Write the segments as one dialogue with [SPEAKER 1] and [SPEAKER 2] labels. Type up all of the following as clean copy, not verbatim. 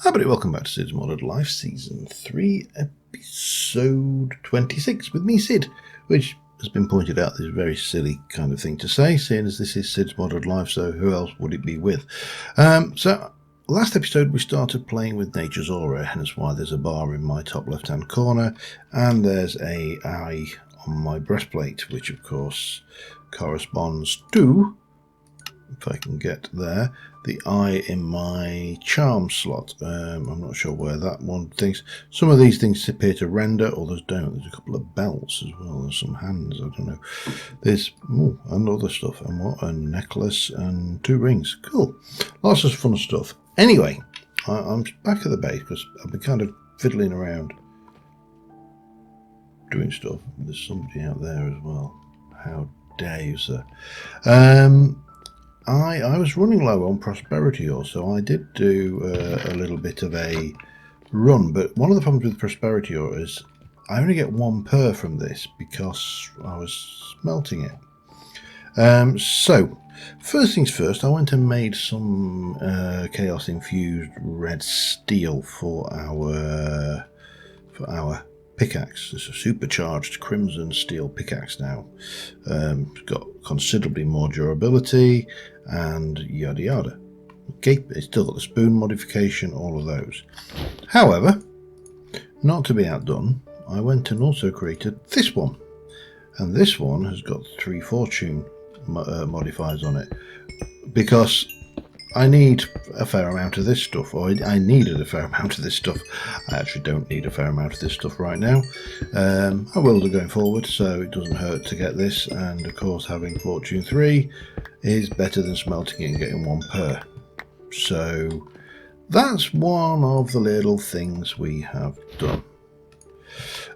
[SPEAKER 1] Hi everybody, welcome back to Cids Modded Life Season 3, Episode 26 with me, Cid, which has been pointed out is a very silly kind of thing to say, seeing as this is Cids Modded Life, so who else would it be with? Last episode we started playing with Nature's Aura, hence why there's a bar in my top left hand corner, and there's a eye on my breastplate, which of course corresponds to, if I can get there, the eye in my charm slot. I'm not sure where that one thinks. Some of these things appear to render, others don't. There's a couple of belts as well. There's some hands, I don't know. There's and other stuff. And what? A necklace and 2 rings. Cool. Lots of fun stuff. Anyway, I'm back at the base because I've been kind of fiddling around doing stuff. There's somebody out there as well. How dare you, sir. I was running low on prosperity ore, so I did do a little bit of a run, but one of the problems with prosperity ore is I only get 1 per from this because I was smelting it. So first things first, I went and made some chaos infused red steel for our pickaxe. It's a supercharged crimson steel pickaxe now. It's got considerably more durability and yada yada. Okay, it's still got the spoon modification, all of those. However, not to be outdone, I went and also created this one, and this one has got 3 fortune modifiers on it because I need a fair amount of this stuff, or I needed a fair amount of this stuff. I actually don't need a fair amount of this stuff right now. I will do going forward, so it doesn't hurt to get this, and of course having Fortune 3 is better than smelting it and getting 1 per. So that's one of the little things we have done.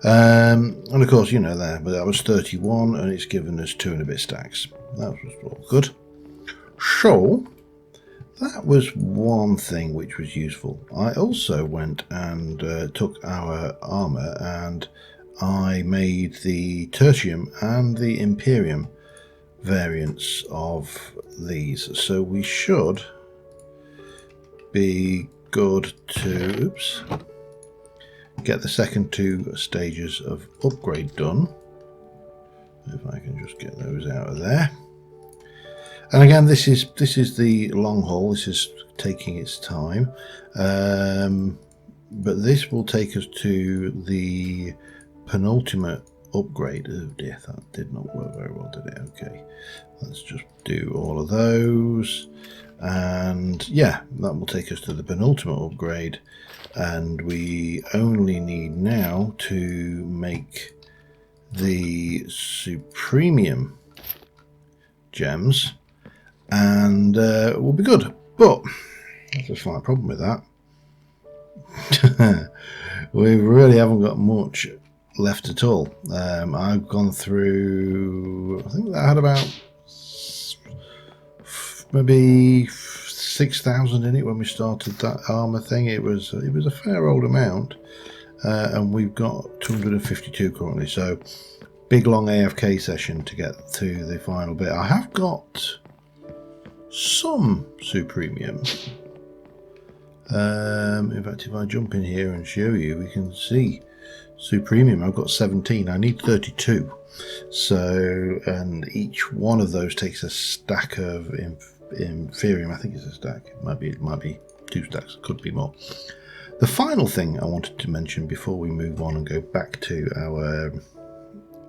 [SPEAKER 1] And of course, you know that, but that was 31 and it's given us 2 and a bit stacks. That was all good. So that was one thing which was useful. I also went and took our armour and I made the tertium and the imperium variants of these. So we should be good to get the second 2 stages of upgrade done. If I can just get those out of there. And again, this is the long haul. This is taking its time, but this will take us to the penultimate upgrade. Oh dear, that did not work very well, did it? Okay, let's just do all of those, and yeah, that will take us to the penultimate upgrade, and we only need now to make the supremium gems, and we'll be good. But there's a slight problem with that. We really haven't got much left at all. I've gone through, I think that had about maybe 6,000 in it when we started that armor thing. It was a fair old amount, and we've got 252 currently, so big long AFK session to get to the final bit. I have got some supremium. In fact, if I jump in here and show you, we can see supremium. I've got 17. I need 32. So, and each one of those takes a stack of inferium. I think it's a stack. It might be 2 stacks. Could be more. The final thing I wanted to mention before we move on and go back to our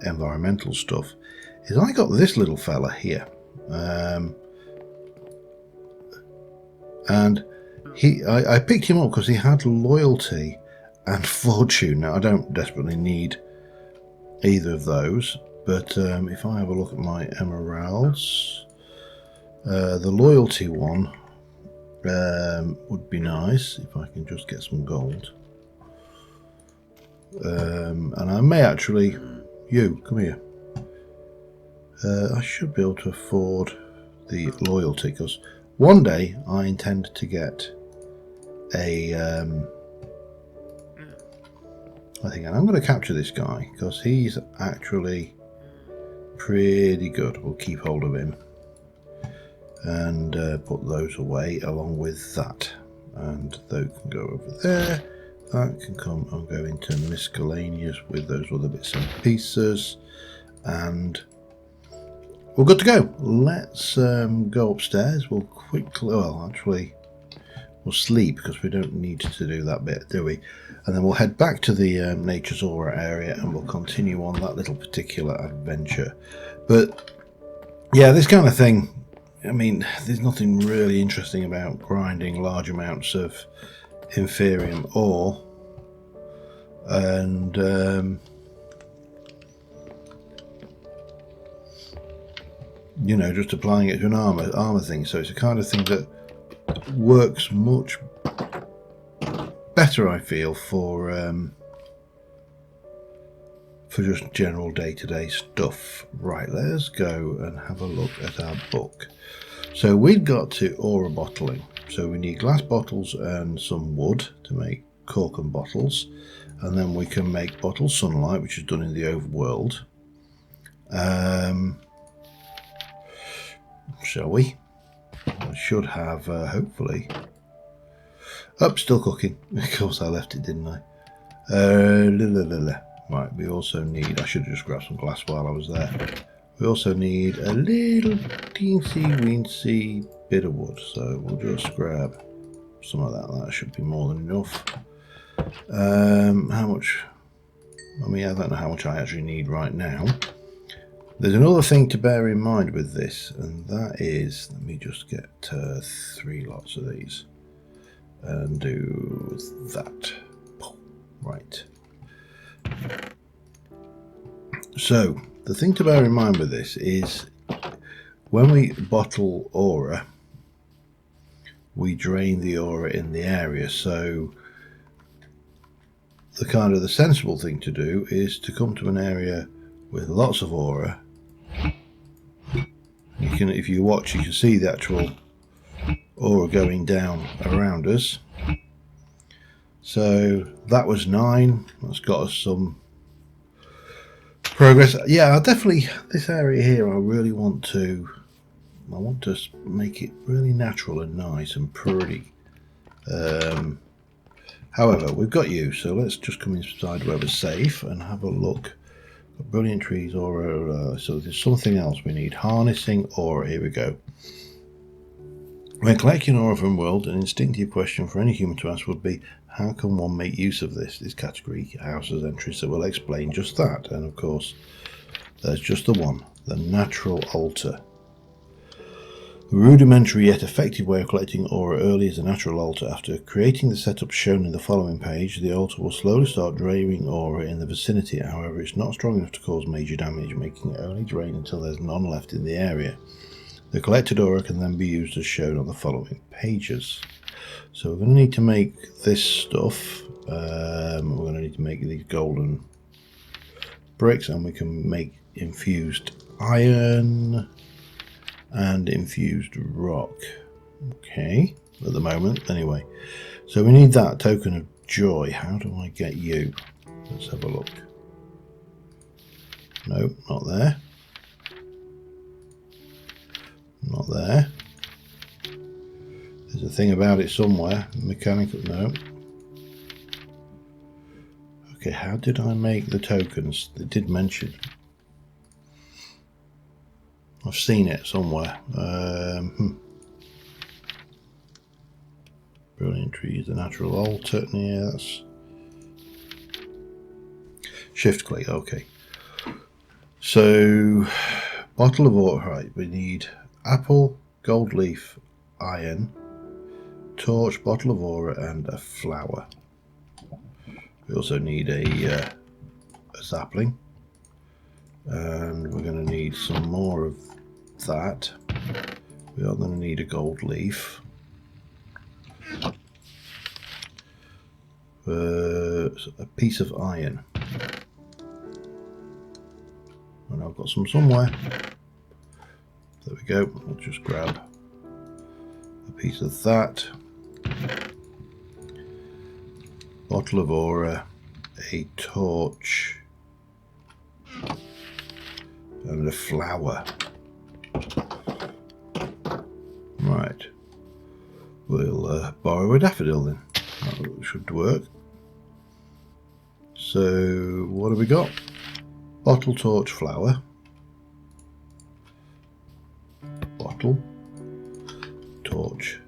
[SPEAKER 1] environmental stuff is I got this little fella here. And I picked him up because he had loyalty and fortune. Now I don't desperately need either of those, but if I have a look at my emeralds, the loyalty one would be nice if I can just get some gold. And I may actually, you come here. I should be able to afford the loyalty because one day I intend to get a I think I'm going to capture this guy because he's actually pretty good. We'll keep hold of him and put those away along with that. and those can go over there. That can come and go into miscellaneous with those other bits and pieces, and we're good to go. Let's go upstairs. We'll quickly, well, actually, we'll sleep because we don't need to do that bit, do we? And then we'll head back to the Nature's Aura area and we'll continue on that little particular adventure. But yeah, this kind of thing, I mean, there's nothing really interesting about grinding large amounts of inferium ore and you know, just applying it to an armor thing. So it's a kind of thing that works much better, I feel, for just general day-to-day stuff. Right, let's go and have a look at our book. So we've got to aura bottling. So we need glass bottles and some wood to make cork and bottles, and then we can make bottle sunlight, which is done in the overworld. Shall we? I should have hopefully. Oh, still cooking. Of course, I left it, didn't I? Right, we also need. I should have just grabbed some glass while I was there. We also need a little teensy weensy bit of wood, so we'll just grab some of that. That should be more than enough. How much? I mean, I don't know how much I actually need right now. There's another thing to bear in mind with this, and that is, let me just get 3 lots of these and do that. Right. So the thing to bear in mind with this is when we bottle aura, we drain the aura in the area. So the sensible thing to do is to come to an area with lots of aura. You can, if you watch, you can see the actual aura going down around us. So that was 9. That's got us some progress. Yeah, I definitely, this area here, I want to make it really natural and nice and pretty. However, we've got you, so let's just come inside where we're safe and have a look. Brilliant trees, aura. So there's something else we need. Harnessing aura. Here we go. When collecting aura from world, an instinctive question for any human to ask would be, how can one make use of this? This category houses entries that will explain just that. And of course, there's just the one, the natural altar. A rudimentary yet effective way of collecting aura early is a natural altar. After creating the setup shown in the following page, the altar will slowly start draining aura in the vicinity. However, it's not strong enough to cause major damage, making it only drain until there's none left in the area. The collected aura can then be used as shown on the following pages. So we're going to need to make this stuff. We're going to need to make these golden bricks, and we can make infused iron and infused rock. Okay, at the moment anyway. So we need that token of joy. How do I get you? Let's have a look. Nope, not there. Not there. There's a thing about it somewhere. Mechanical, no. Okay, how did I make the tokens? It did mention. I've seen it somewhere. Brilliant trees, the natural altar. Yeah, that's shift click. Okay. So, bottle of aura. Right, we need apple, gold leaf, iron, torch, bottle of aura, and a flower. We also need a sapling, and we're going to need some more of that. We are going to need a gold leaf, a piece of iron, and I've got some somewhere. There we go. We'll just grab a piece of that, bottle of aura, a torch, and a flower. Right. We'll I'll borrow a daffodil then. That should work. So what have we got? Bottle torch flower. Bottle torch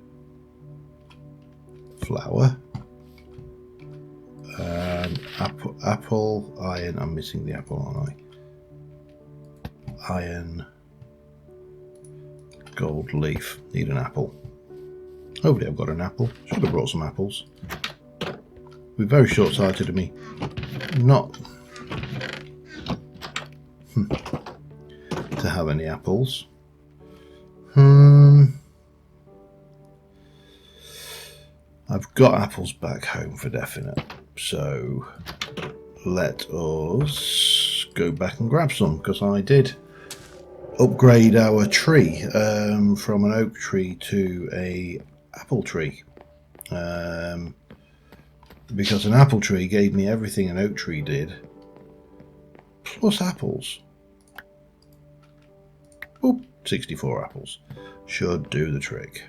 [SPEAKER 1] flower. And apple, iron. I'm missing the apple, aren't I? Iron, gold leaf. Need an apple. Hopefully I've got an apple. Should have brought some apples. We're very short-sighted of me not to have any apples. I've got apples back home for definite. So let us go back and grab some, because I did upgrade our tree from an oak tree to a apple tree, because an apple tree gave me everything an oak tree did plus apples. Oop, 64 apples should do the trick.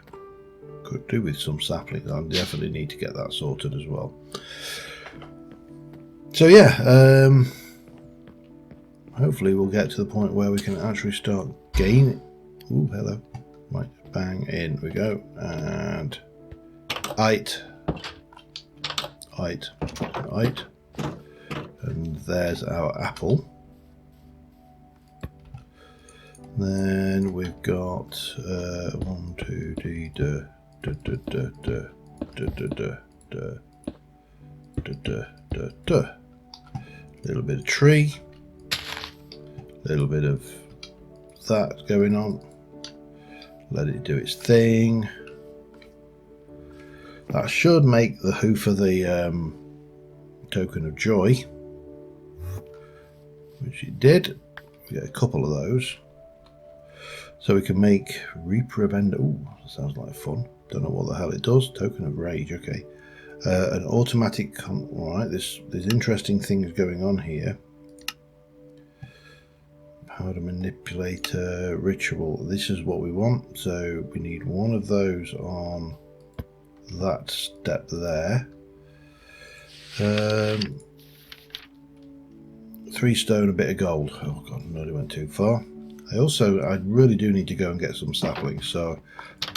[SPEAKER 1] Could do with some saplings. I definitely need to get that sorted as well. So yeah, hopefully we'll get to the point where we can actually start gaining. Ooh, hello. Right, bang, in we go. And height. And there's our apple. Then we've got 1, 2, 3, little bit of tree, little bit of that going on. Let it do its thing. That should make the hoof of the token of joy, which it did. We get a couple of those, so we can make Reaper. Ooh, sounds like fun. Don't know what the hell it does. Token of rage. Okay. An automatic. Alright, there's interesting things going on here. Powder manipulator ritual. This is what we want. So we need one of those on that step there. 3 stone, a bit of gold. Oh god, I nearly went too far. I really do need to go and get some saplings. So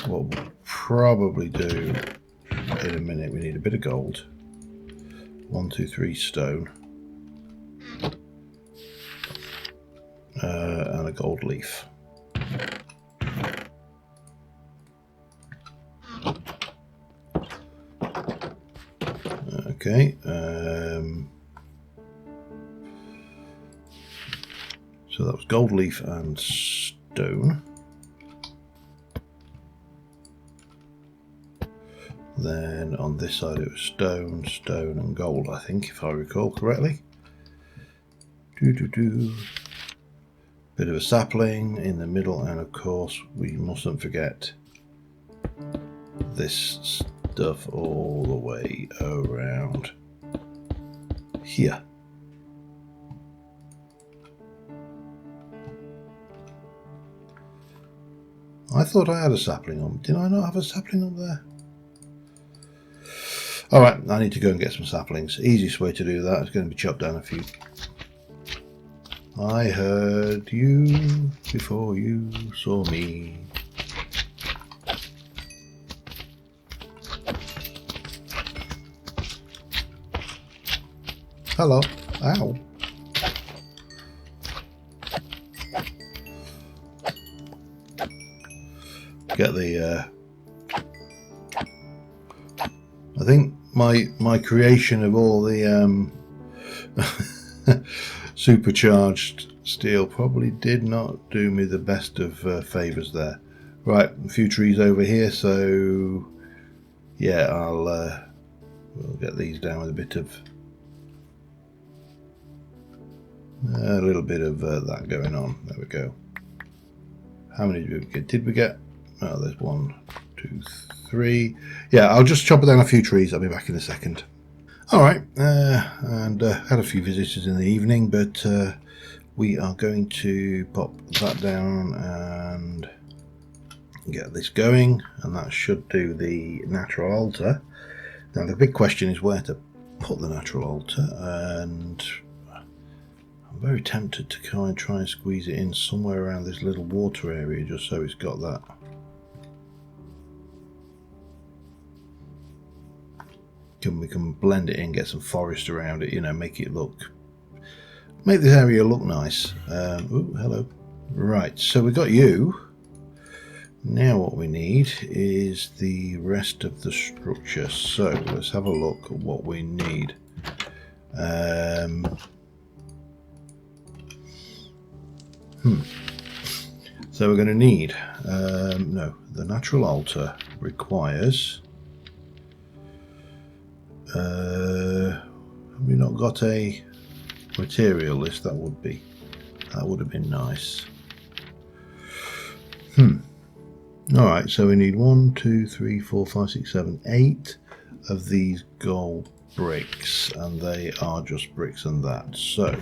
[SPEAKER 1] what we'll probably do in a minute, we need a bit of gold. 1, 2, 3 stone. And a gold leaf. Okay. So that was gold leaf and stone. Then on this side it was stone, stone and gold, I think, if I recall correctly. Bit of a sapling in the middle, and of course we mustn't forget this stuff all the way around here. I thought I had a sapling on. Did I not have a sapling up there? Alright, I need to go and get some saplings. Easiest way to do that is going to be chop down a few. I heard you before you saw me. Hello. Ow. Get the I think my creation of all the supercharged steel probably did not do me the best of favours there. Right, a few trees over here, so yeah, we'll get these down with a little bit of that going on. There we go. How many did we get? Oh, there's 1, 2, 3. Yeah, I'll just chop down a few trees. I'll be back in a second. Alright, and had a few visitors in the evening, but we are going to pop that down and Get this going, and that should do the natural altar. Now the big question is where to put the natural altar, and I'm very tempted to try and squeeze it in somewhere around this little water area, just so it's got that. We can blend it in, get some forest around it, you know, make this area look nice. Ooh, hello. Right, so we got you. Now what we need is the rest of the structure. So let's have a look at what we need. So we're going to need, no, the natural altar requires, have we not got a material list? That would have been nice. Alright, so we need 1, 2, 3, 4, 5, 6, 7, 8 of these gold bricks, and they are just bricks and that. So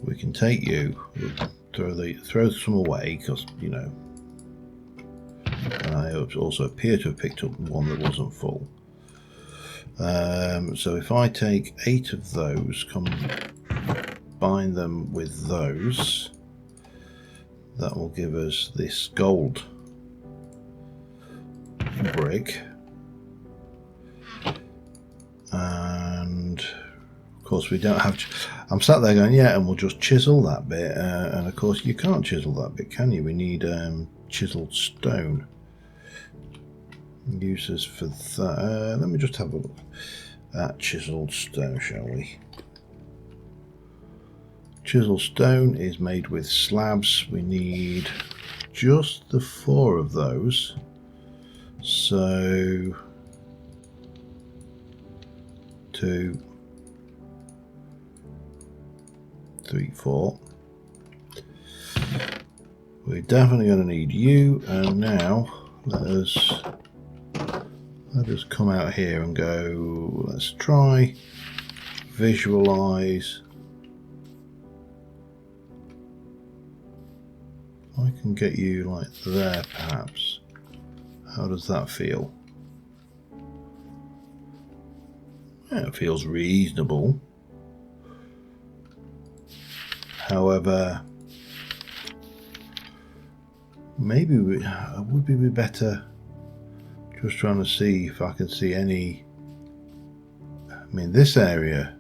[SPEAKER 1] we can take you, throw some away, because, you know, and I also appear to have picked up one that wasn't full. So if I take 8 of those, combine them with those, that will give us this gold brick, and of course we don't have. I'm sat there going, yeah, and we'll just chisel that bit, and of course you can't chisel that bit, can you? We need chiseled stone. Uses for that. Let me just have a look at chiseled stone, shall we? Chiseled stone is made with slabs. We need just the 4 of those. So 2, 3, 4. We're definitely going to need you. And now let us come out here and go. Let's try visualize. I can get you like there, perhaps. How does that feel? Yeah, it feels reasonable. However, maybe it would be better just trying to see if I can see any. I mean, this area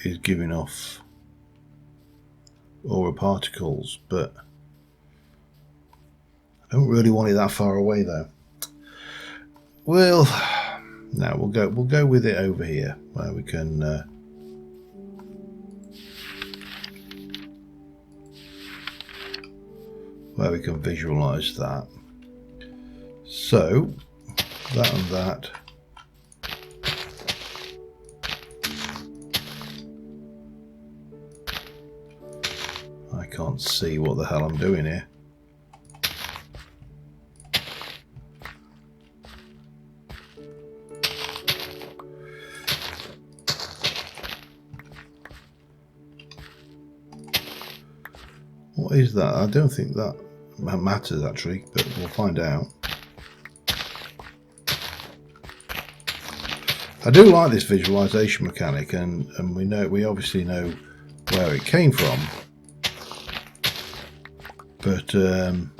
[SPEAKER 1] is giving off aura particles, but I don't really want it that far away though. Well, no, we'll go with it over here where we can visualize that. So that and that. I can't see what the hell I'm doing here. What is that? I don't think that matters actually, but we'll find out. I do like this visualization mechanic, and we obviously know where it came from, but doesn't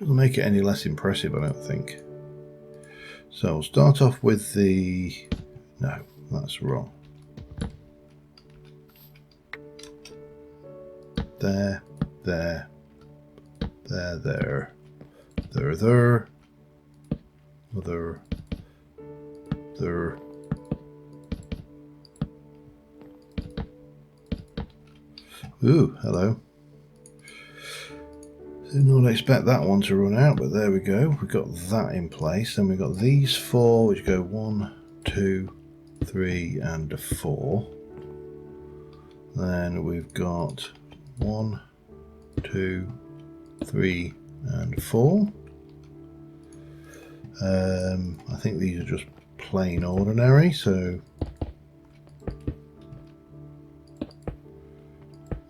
[SPEAKER 1] make it any less impressive, I don't think. So we'll start off with the. No, that's wrong. There, there, there, there, there, there, there, there. Ooh, hello. Did not expect that one to run out, but there we go. We've got that in place. Then we've got these 4, which go 1, 2, 3, and 4. Then we've got 1, 2, 3, and 4. I think these are just plain ordinary, so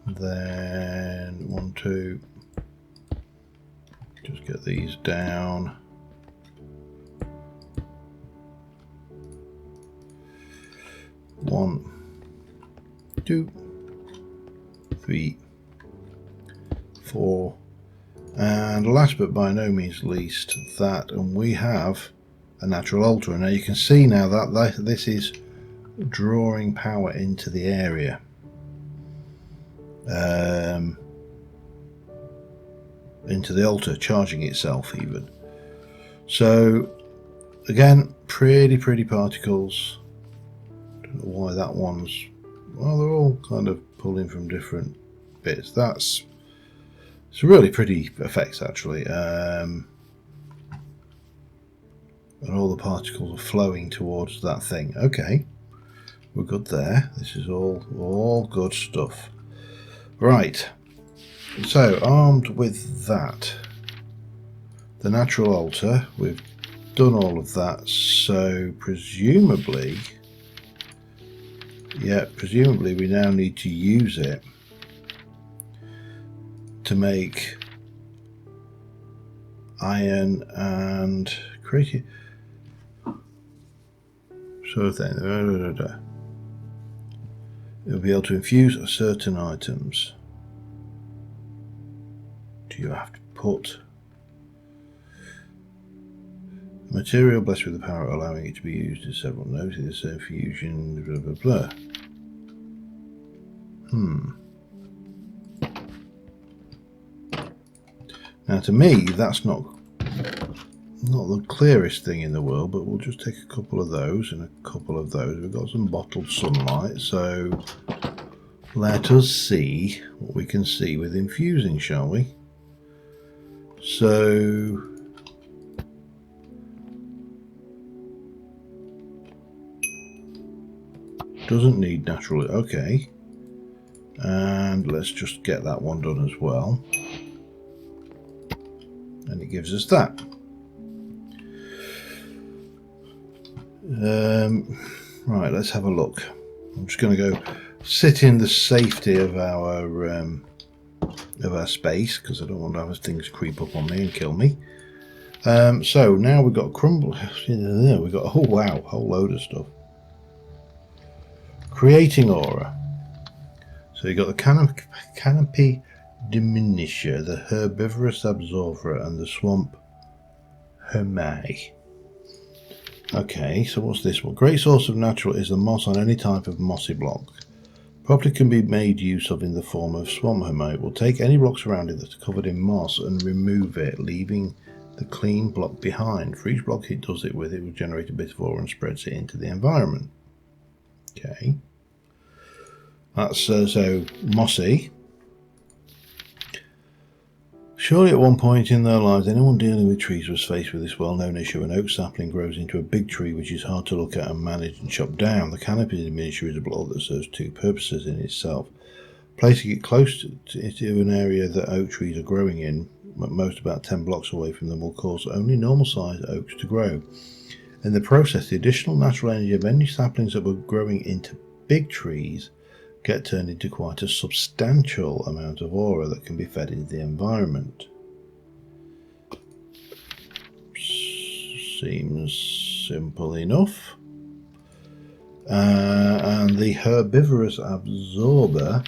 [SPEAKER 1] then 1, 2, Just get these down. One, 2, 3, 4, and last but by no means least, that, and we have a natural alterer. Now you can see now that this is drawing power into the area. Into the altar, charging itself even. So again, pretty particles. Don't know why that one's, well, they're all kind of pulling from different bits. It's really pretty effects actually. And all the particles are flowing towards that thing. Okay, we're good there. This is all good stuff. Right, so armed with that, the natural altar, we've done all of that, so presumably we now need to use it to make iron and create it. So then it'll be able to infuse certain items. Do you have to put material blessed with the power allowing it to be used in several nodes in the same fusion, blah blah blah. Now to me that's not the clearest thing in the world, but we'll just take a couple of those and a couple of those. We've got some bottled sunlight, so let us see what we can see with infusing, shall we? So doesn't need natural, okay, and let's just get that one done as well, and it gives us that. Right, let's have a look. I'm just going to go sit in the safety of our space, because I don't want to have things creep up on me and kill me. So now we've got crumble. We've got, oh wow, a whole load of stuff. Creating aura. So you've got the canopy diminisher, the herbivorous absorber, and the swamp hermai. Okay, so what's this one? Great source of natural is the moss on any type of mossy block. Property can be made use of in the form of swamp hermai. It will take any blocks around it that are covered in moss and remove it, leaving the clean block behind. For each block it does it with, it will generate a bit of aura and spreads it into the environment. Okay. That's so mossy. Surely at one point in their lives, anyone dealing with trees was faced with this well-known issue. An oak sapling grows into a big tree which is hard to look at and manage and chop down. The canopy diminisher is a block that serves two purposes in itself. Placing it close to an area that oak trees are growing in, at most about 10 blocks away from them, will cause only normal-sized oaks to grow. In the process, the additional natural energy of any saplings that were growing into big trees get turned into quite a substantial amount of aura that can be fed into the environment. Seems simple enough. And the Herbivorous Absorber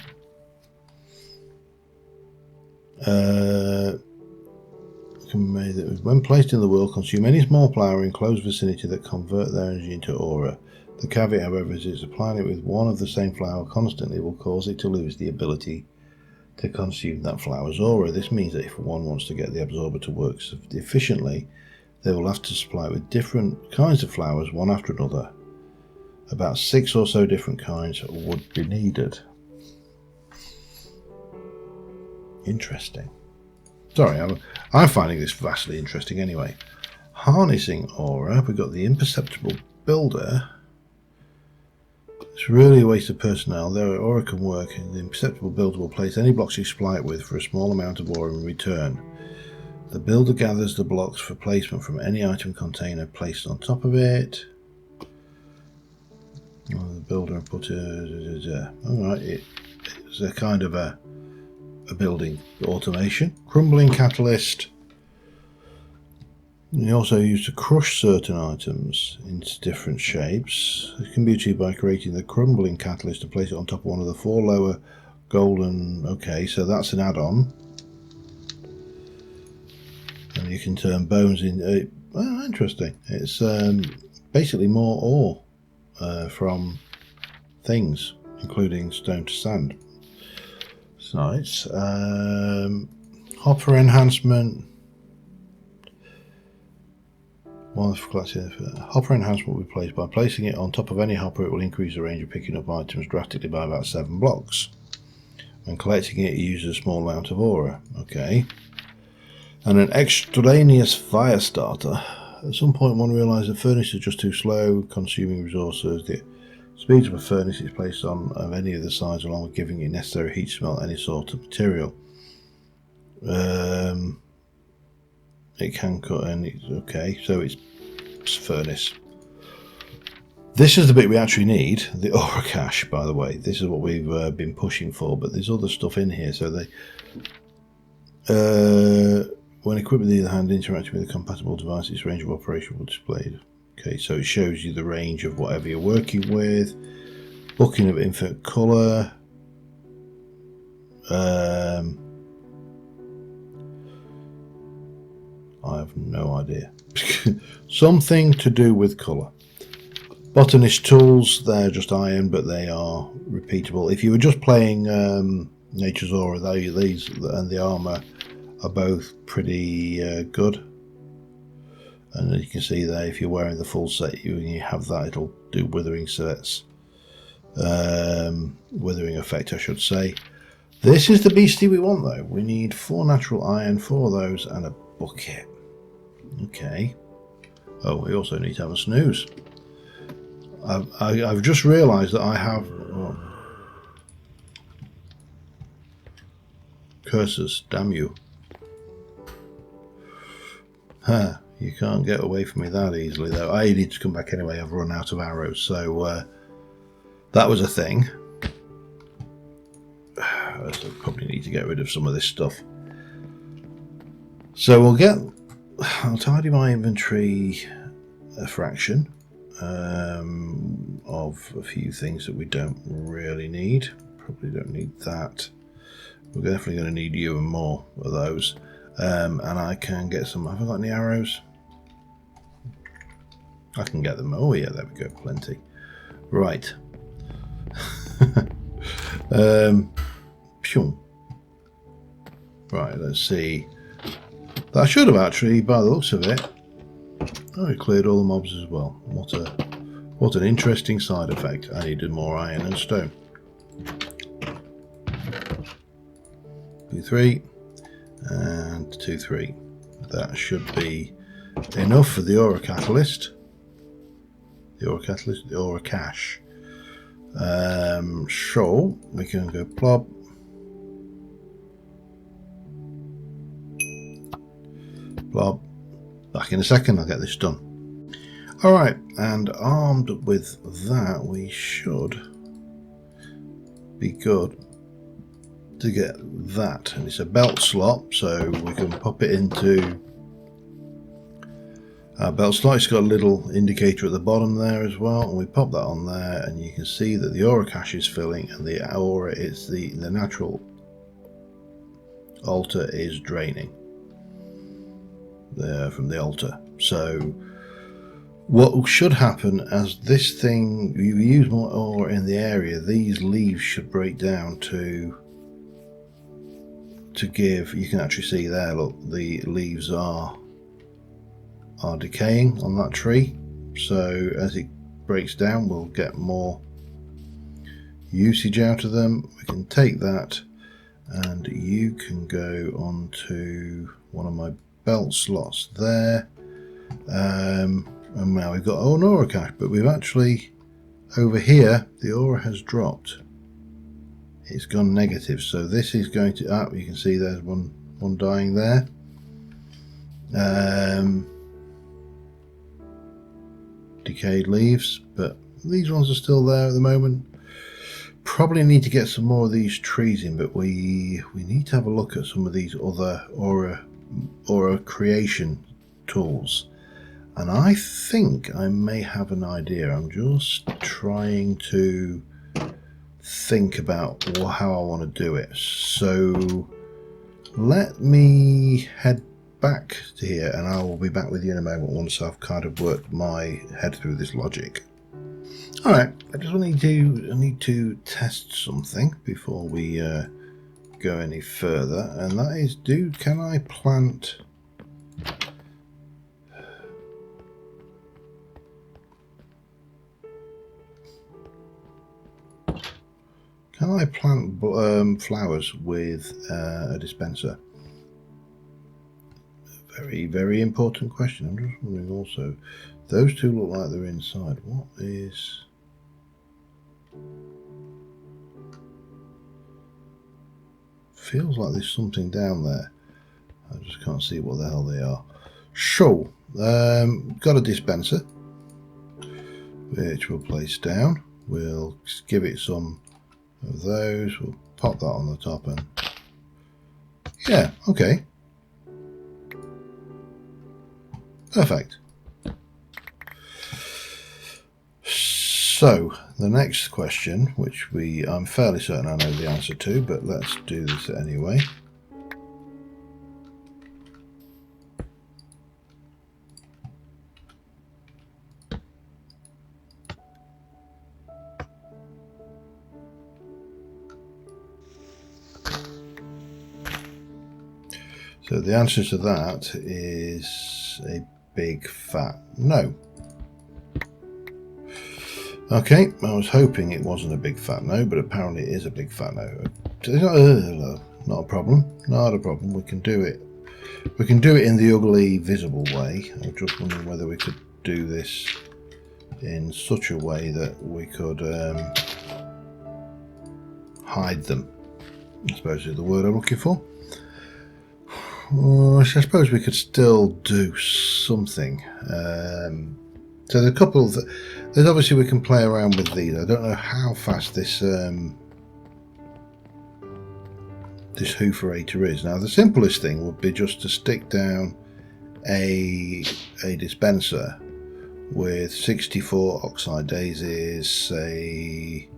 [SPEAKER 1] when placed in the world, consume any small flower in close vicinity that convert their energy into aura. The caveat, however, is applying it with one of the same flower constantly will cause it to lose the ability to consume that flower's aura. This means that if one wants to get the absorber to work efficiently, they will have to supply it with different kinds of flowers, one after another. About 6 or so different kinds would be needed. Interesting. Sorry, I'm finding this vastly interesting anyway. Harnessing aura, we've got the imperceptible builder. It's really a waste of personnel. Their aura can work, and the imperceptible builder will place any blocks you supply it with for a small amount of aura in return. The builder gathers the blocks for placement from any item container placed on top of it. The builder put alright, it's a kind of a building automation. Crumbling catalyst. You also use to crush certain items into different shapes. It can be achieved by creating the crumbling catalyst to place it on top of one of the 4 lower golden... Okay, so that's an add-on. And you can turn bones in... oh, interesting. It's basically more ore from things, including stone to sand. So it's hopper enhancement. Hopper enhancement will be placed by placing it on top of any hopper. It will increase the range of picking up items drastically by about 7 blocks. When collecting it, it uses a small amount of aura. Okay. And an extraneous fire starter. At some point, one realised the furnace is just too slow, consuming resources. The speed of a furnace is placed on of any of the sides, along with giving it necessary heat to smelt any sort of material. It can cut and okay, so it's furnace. This is the bit we actually need, the aura cache, by the way. This is what we've been pushing for, but there's other stuff in here. So they, when equipped with either hand, interacting with a compatible device, its range of operation will be displayed. Okay, so it shows you the range of whatever you're working with. Booking of infinite colour. I have no idea. Something to do with colour. Botanist tools, they're just iron, but they are repeatable. If you were just playing Nature's Aura, these and the armour are both pretty good. And as you can see there, if you're wearing the full set, you have that, it'll do withering sets. Withering effect, I should say. This is the beastie we want, though. We need 4 natural iron, 4 of those, and a bucket. Okay. Oh, we also need to have a snooze. I've just realised that I have... Oh. Curses, damn you. Huh, you can't get away from me that easily, though. I need to come back anyway. I've run out of arrows, so that was a thing. I probably need to get rid of some of this stuff. So I'll tidy my inventory a fraction of a few things that we don't really need. Probably don't need that. We're definitely going to need you and more of those. And I can get some... Have I got any arrows? I can get them. Oh yeah, there we go. Plenty. Right. Right, let's see. That should have actually, by the looks of it, oh, it cleared all the mobs as well. What an interesting side effect. I needed more iron and stone. 2-3 and 2-3. That should be enough for the aura catalyst. The aura cache. So we can go plop. Plop. Back in a second, I'll get this done. Alright, and armed with that, we should be good to get that. And it's a belt slot, so we can pop it into our belt slot. It's got a little indicator at the bottom there as well, and we pop that on there, and you can see that the aura cache is filling, and the aura is the natural altar is draining there from the altar. So what should happen as this thing, you use more ore in the area, these leaves should break down to give, you can actually see there, look, the leaves are decaying on that tree. So as it breaks down, we'll get more usage out of them. We can take that, and you can go onto one of my belt slots there, and now we've got an aura cache, but we've actually over here the aura has dropped. It's gone negative, so this is going to you can see there's one dying there. Decayed leaves, but these ones are still there at the moment. Probably need to get some more of these trees in, but we need to have a look at some of these other aura creation tools. And I think I may have an idea. I'm just trying to think about how I want to do it. So let me head back to here, and I will be back with you in a moment once I've kind of worked my head through this logic. Alright, I just need to test something before we go any further, and that is, can I plant... Can I plant flowers with a dispenser? Very, very important question. I'm just wondering also, those two look like they're inside. What is... Feels like there's something down there. I just can't see what the hell they are. So, got a dispenser, which we'll place down. We'll give it some of those. We'll pop that on the top, and yeah, okay, perfect. So the next question, which I'm fairly certain I know the answer to, but let's do this anyway. So the answer to that is a big fat no. Okay, I was hoping it wasn't a big fat no, but apparently it is a big fat no. Not a problem, not a problem. We can do it. We can do it in the ugly, visible way. I'm just wondering whether we could do this in such a way that we could hide them, I suppose is the word I'm looking for. Well, I suppose we could still do something. So there's a couple of... There's obviously we can play around with these. I don't know how fast this this hooferator is. Now the simplest thing would be just to stick down a dispenser with 64 oxide daisies, say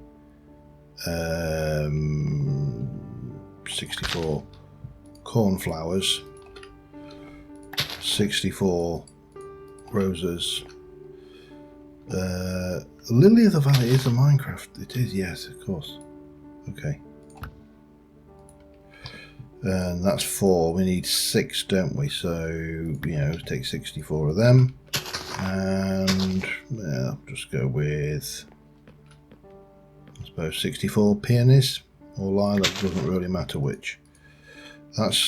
[SPEAKER 1] 64 cornflowers, 64 roses. Lily of the Valley is a Minecraft. It is, yes, of course. Okay. And that's 4. We need 6, don't we? So, you know, take 64 of them. And yeah, just go with, I suppose, 64 peonies or lilac, doesn't really matter which. That's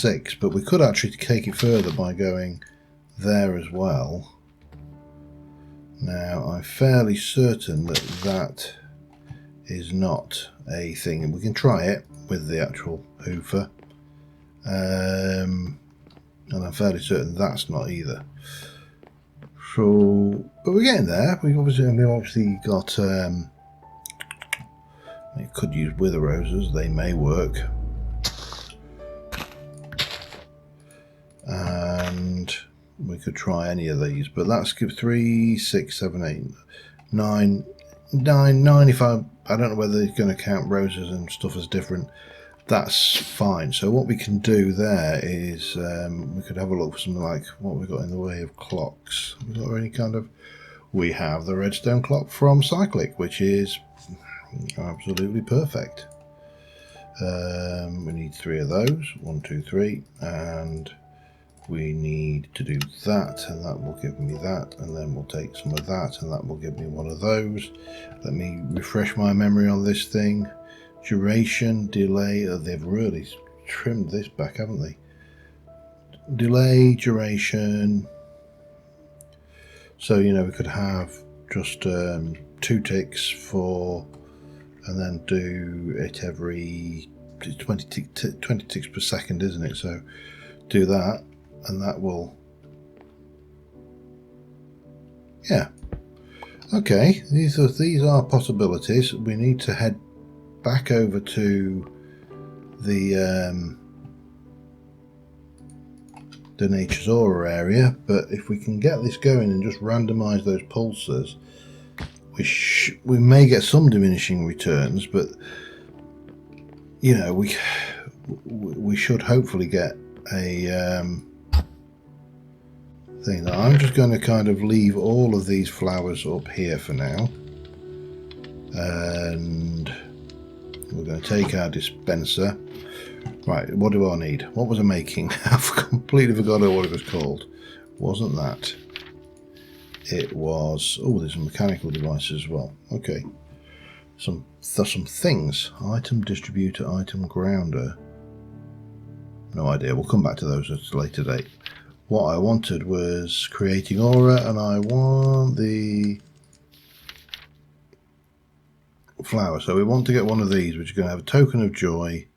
[SPEAKER 1] 6, but we could actually take it further by going there as well. Now, I'm fairly certain that that is not a thing, and we can try it with the actual hoofer. And I'm fairly certain that's not either. So, but we're getting there. We've obviously got. We could use wither roses; they may work. And we could try any of these, but let's give 3, 6, 7, 8, 9, 9 if I don't know whether it's going to count roses and stuff as different. That's fine. So what we can do there is we could have a look for something like what we've got in the way of clocks. We've got any kind of... We have the Redstone Clock from Cyclic, which is absolutely perfect. We need 3 of those. 1, 2, 3, and we need to do that, and that will give me that, and then we'll take some of that, and that will give me one of those. Let me refresh my memory on this thing. Duration, delay, they've really trimmed this back, haven't they? Delay, duration. So, you know, we could have just 2 ticks for, and then do it every 20 ticks per second, isn't it? So do that, and that will, yeah. Okay, these are possibilities. We need to head back over to the the Nature's Aura area, but if we can get this going and just randomise those pulsers, we may get some diminishing returns, but you know, we should hopefully get a thing. Now, I'm just going to kind of leave all of these flowers up here for now, and we're going to take our dispenser. Right, what do I need? What was I making? I've completely forgotten what it was called. Wasn't that? It was... oh, there's a mechanical device as well. Okay. There's some things. Item distributor, item grounder. No idea. We'll come back to those at a later date. What I wanted was creating aura, and I want the flower. So we want to get one of these, which is going to have a token of joy,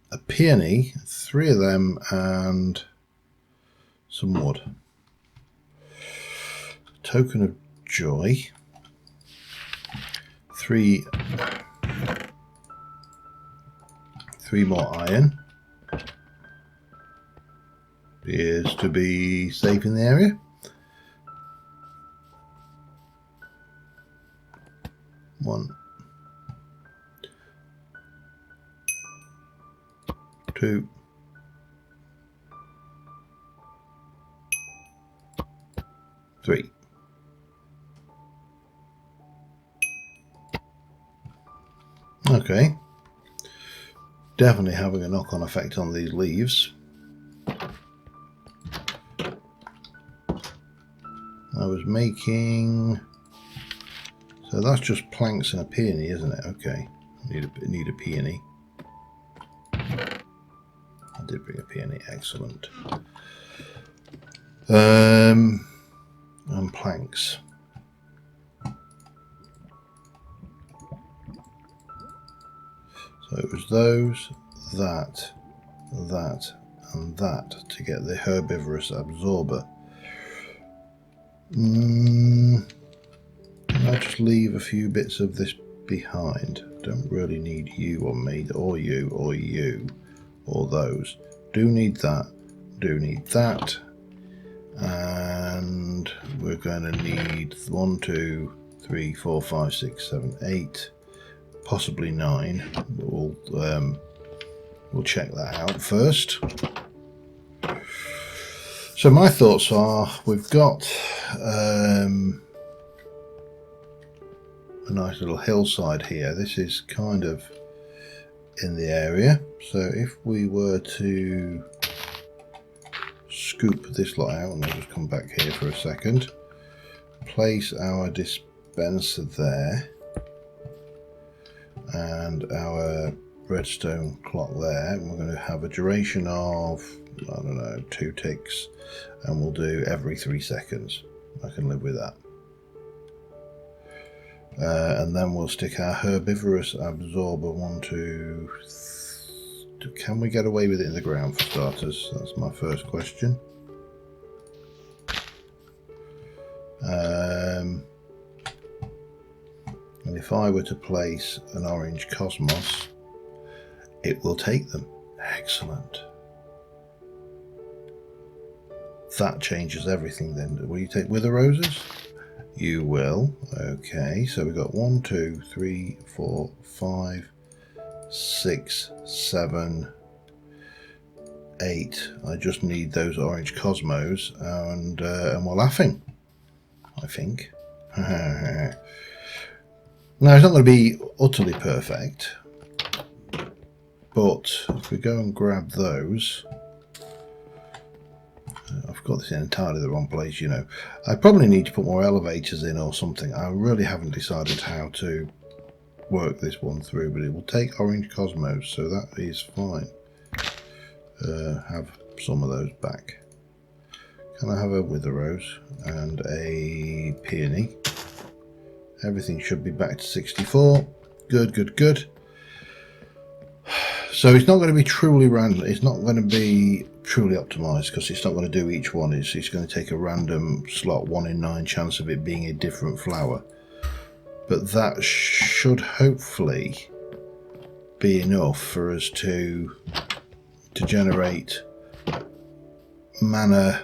[SPEAKER 1] a peony, 3 of them, and some wood. Token of joy, 3 more iron. Appears to be safe in the area. 1, 2, 3. Okay. Definitely having a knock-on effect on these leaves. I was making... so that's just planks and a peony, isn't it? Okay. Need a peony. I did bring a peony. Excellent. And planks. So it was those, that, and that to get the Herbivorous Absorber. I'll just leave a few bits of this behind. Don't really need you or me or you or you or those. Do need that. Do need that. And we're going to need 1, 2, 3, 4, 5, 6, 7, 8, possibly 9. We'll check that out first. So my thoughts are, we've got a nice little hillside here. This is kind of in the area. So if we were to scoop this lot out, and I'll just come back here for a second, place our dispenser there and our redstone clock there, and we're going to have a duration of, I don't know, 2 ticks, and we'll do every 3 seconds. I can live with that. And then we'll stick our Herbivorous Absorber 1, 2, 3. Can we get away with it in the ground for starters? That's my first question. And if I were to place an orange cosmos, it will take them. Excellent. That changes everything then. Will you take wither roses? You will. Okay, so we've got 1, 2, 3, 4, 5, 6, 7, 8. I just need those orange cosmos, and we're laughing, I think. Now, it's not going to be utterly perfect, but if we go and grab those, I've got this in entirely the wrong place, you know. I probably need to put more elevators in or something. I really haven't decided how to work this one through, but it will take orange cosmos, so that is fine. Have some of those back. Can I have a wither rose and a peony? Everything should be back to 64. Good, good, good. So it's not going to be truly random. It's not going to be truly optimized because it's not going to do each one. It's going to take a random slot, 1 in 9 chance of it being a different flower. But that should hopefully be enough for us to generate mana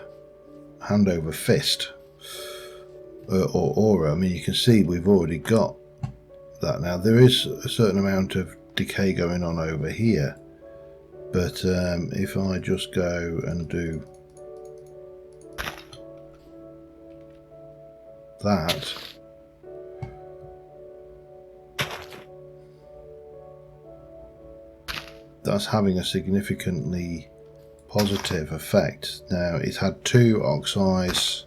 [SPEAKER 1] hand over fist or aura. I mean, you can see we've already got that now. There is a certain amount of decay going on over here, but if I just go and do that, that's having a significantly positive effect. Now it's had 2 oxides.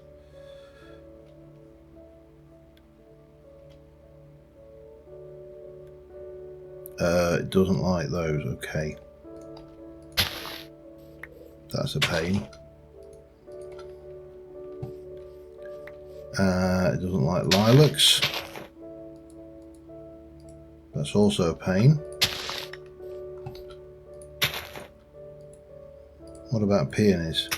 [SPEAKER 1] It doesn't like those. Okay, that's a pain. It doesn't like lilacs. That's also a pain. What about peonies?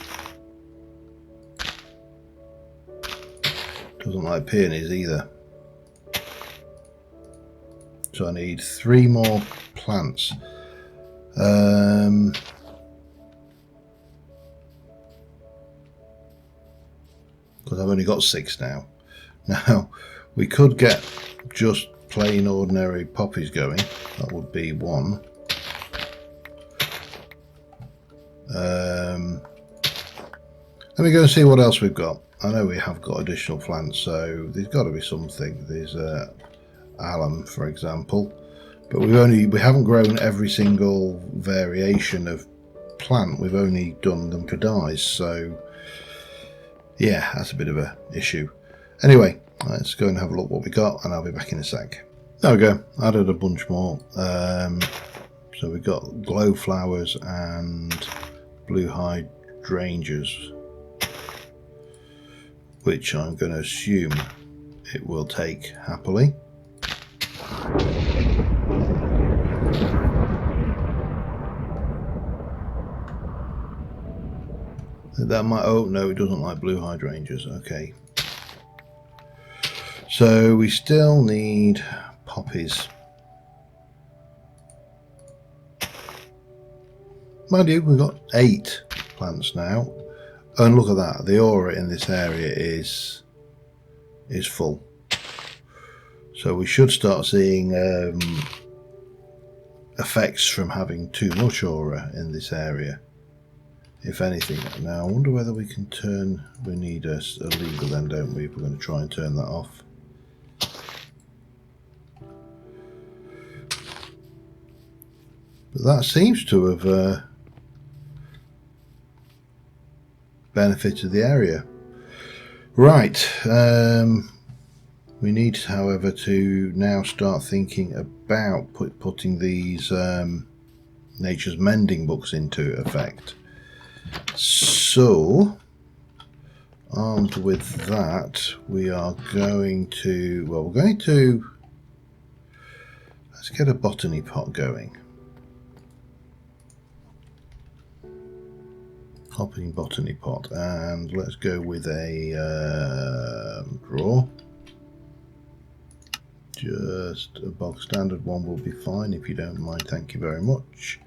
[SPEAKER 1] Doesn't like peonies either. So I need 3 more plants. Because I've only got 6 now. Now we could get just plain ordinary poppies going. That would be 1. Let me go and see what else we've got. I know we have got additional plants, so there's got to be something. There's alum, for example, but we haven't grown every single variation of plant. We've only done them for dyes, so yeah, that's a bit of a issue. Anyway, let's go and have a look what we got, and I'll be back in a sec. There we go. Added a bunch more. So we've got glow flowers and blue hydrangeas, which I'm going to assume it will take happily. That might, oh no, it doesn't like blue hydrangeas. Okay, so we still need poppies. Mind you, we've got 8 plants now, and look at that, the aura in this area is full. So we should start seeing effects from having too much aura in this area, if anything. Now I wonder whether we can turn, we need a lever then, don't we, if we're going to try and turn that off. But that seems to have benefited the area. Right, we need, however, to now start thinking about putting these Nature's Mending books into effect. So, armed with that, we are going to, well, we're going to, let's get a botany pot going. Hopping botany pot, and let's go with a drawer. Just a bog standard one will be fine, if you don't mind, thank you very much.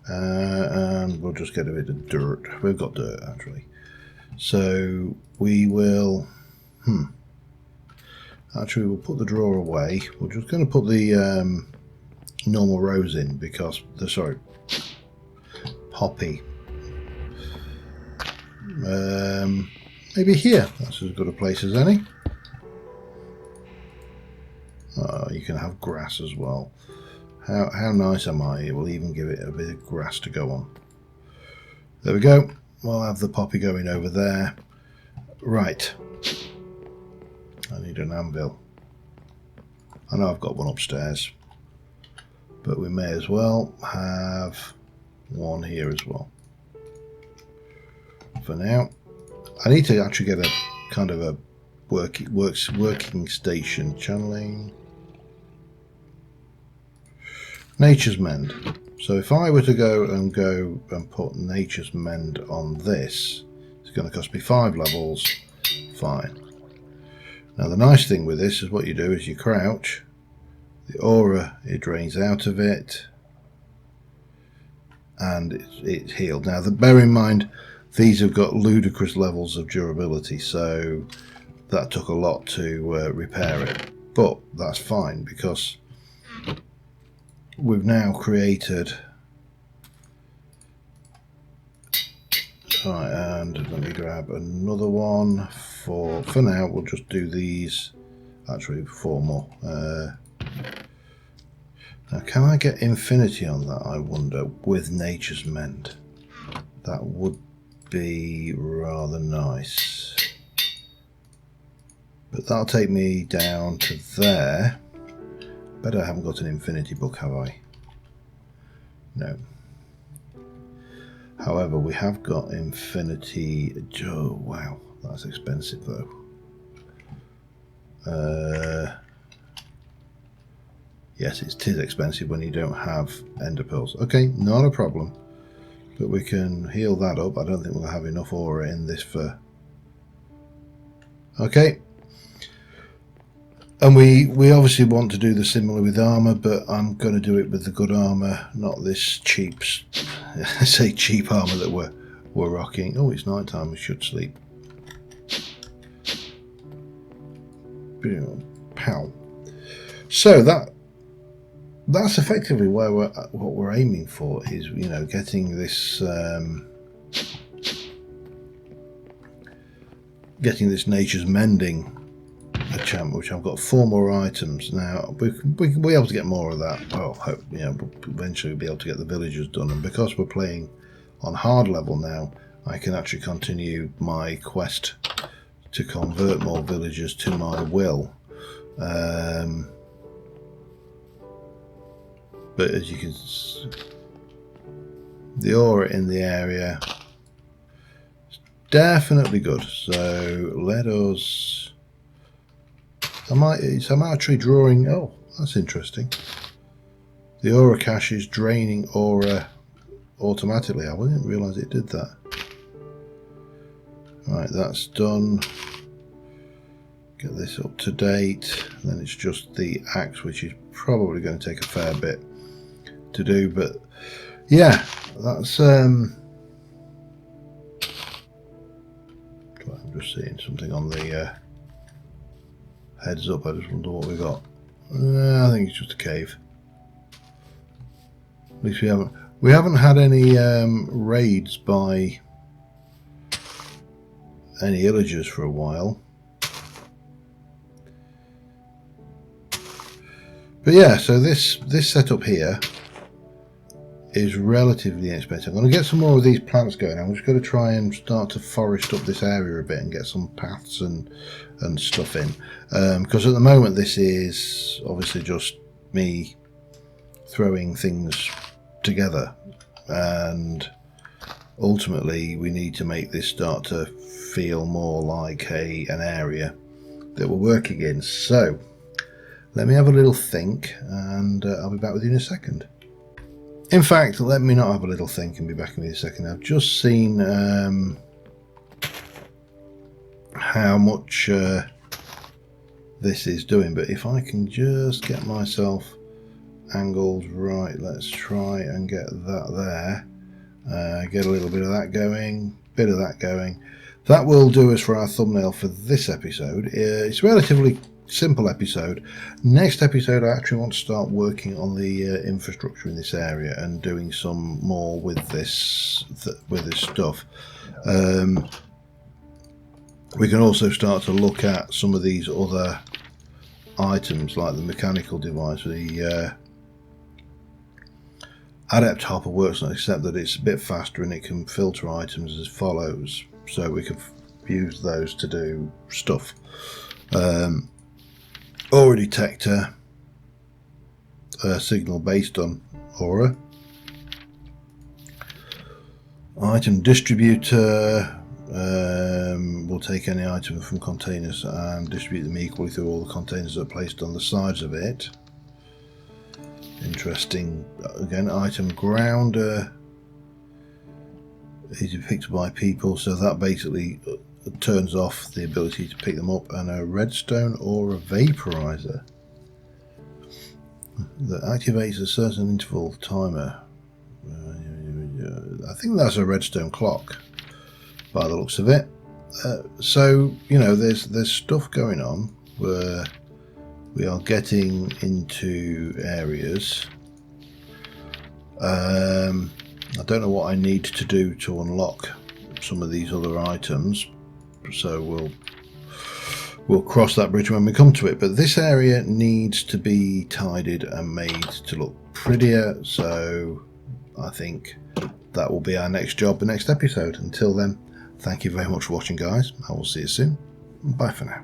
[SPEAKER 1] And we'll just get a bit of dirt. We've got dirt actually, so we will actually we'll put the drawer away. We're just going to put the normal rows in, because the poppy maybe here, that's as good a place as any. You can have grass as well. How nice am I? We'll even give it a bit of grass to go on. There we go. We'll have the poppy going over there. Right. I need an anvil. I know I've got one upstairs, but we may as well have one here as well. For now, I need to actually get a kind of a working station. Channeling Nature's Mend. So if I were to go and put Nature's Mend on this, it's going to cost me 5 levels. Fine. Now the nice thing with this is what you do is you crouch, the aura, it drains out of it, and it's healed. Now bear in mind, these have got ludicrous levels of durability, so that took a lot to repair it. But that's fine, because we've now created... Right, and let me grab another one. For now, we'll just do these. Actually, 4 more. Now, can I get infinity on that, I wonder, with Nature's Mend? That would be rather nice. But that'll take me down to there. Bet I haven't got an infinity book, have I? No. However, we have got infinity... Oh, wow. That's expensive, though. Yes, it is expensive when you don't have ender pearls. Okay, not a problem. But we can heal that up. I don't think we'll have enough aura in this for... Okay. And we obviously want to do the similar with armour, but I'm going to do it with the good armour, not this cheap... I say cheap armour that we're rocking. Oh, it's night time. We should sleep. Pow. So that's effectively where what we're aiming for, is, you know, getting this Nature's Mending enchantment, which I've got 4 more items now. We can be able to get more of that. Well, hope, you know, eventually we'll be able to get the villagers done, and because we're playing on hard level now, I can actually continue my quest to convert more villagers to my will. But as you can see, the aura in the area is definitely good. So let us... It's a tree drawing... Oh, that's interesting. The aura cache is draining aura automatically. I didn't realise it did that. Right, that's done. Get this up to date. And then it's just the axe, which is probably going to take a fair bit to do. But yeah, that's... I'm just seeing something on the heads up. I just wonder what we got. I think it's just a cave. At least we haven't had any raids by any illagers for a while. But yeah, so this setup here is relatively inexpensive. I'm going to get some more of these plants going. I'm just going to try and start to forest up this area a bit and get some paths and stuff in. Because at the moment this is obviously just me throwing things together, and ultimately we need to make this start to feel more like an area that we're working in. So let me have a little think, and I'll be back with you in a second. In fact, let me not have a little think and be back with you in a second. I've just seen how much this is doing, but if I can just get myself angled right, let's try and get that there. Get a little bit of that going, bit of that going. That will do us for our thumbnail for this episode. It's a relatively simple episode. Next episode, I actually want to start working on the infrastructure in this area and doing some more with this stuff. We can also start to look at some of these other items, like the mechanical device. The Adept Hopper works on it, except that it's a bit faster and it can filter items as follows, so we can use those to do stuff. Aura detector, signal based on aura. Item distributor will take any item from containers and distribute them equally through all the containers that are placed on the sides of it. Interesting. Again, item grounder is picked by people, so that basically turns off the ability to pick them up. And a redstone or a vaporizer that activates a certain interval timer. I think that's a redstone clock. by the looks of it. So you know, there's stuff going on where we are getting into areas. I don't know what I need to do to unlock some of these other items, so we'll cross that bridge when we come to it. But this area needs to be tidied and made to look prettier, so I think that will be our next job, the next episode. Until then, thank you very much for watching, guys. I will see you soon. Bye for now.